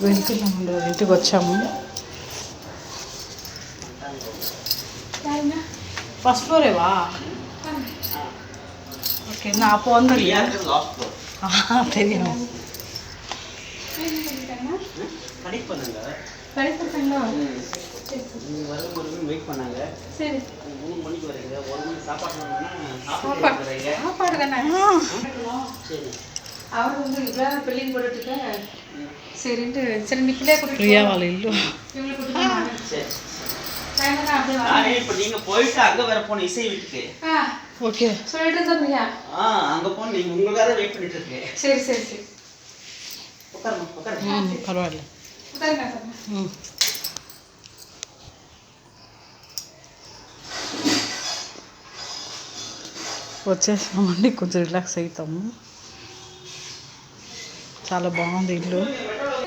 వెళ్తున్నాము, ఇంటికి వచ్చాము. ఫస్ట్ ఫ్లోరేవా? ఓకే, నా పోందలు தெரியும். வெயிட் பண்ணாங்க. சரி 3 மணிக்கு வரீங்க, 1 மணிக்கு சாப்பாடு தானே. சரி அவர் வந்து இவ்வளோ பில்லிங் போட்டுட்டு சரின்ட்டு சரி நிப்பிலே பிரியா వాళ్ళ ఇల్లు. சரி இப்போ நீங்கள் போயிட்டு அங்கே வர போன இசை வீட்டுக்கு. ஓகே சொல்லிட்டு இருந்தா பிரியா. அங்கே போன நீங்கள் உங்களுக்காக வெயிட் பண்ணிட்டு இருக்கு. சரி சரி சரி உட்காருமா உட்காருங்க. పర్వాలేదు. உட்காருங்க. వచ్చేసామండి, కొంచెం రిలాక్స్ అవుతాము. చాలా బాగుంది ఇల్లు.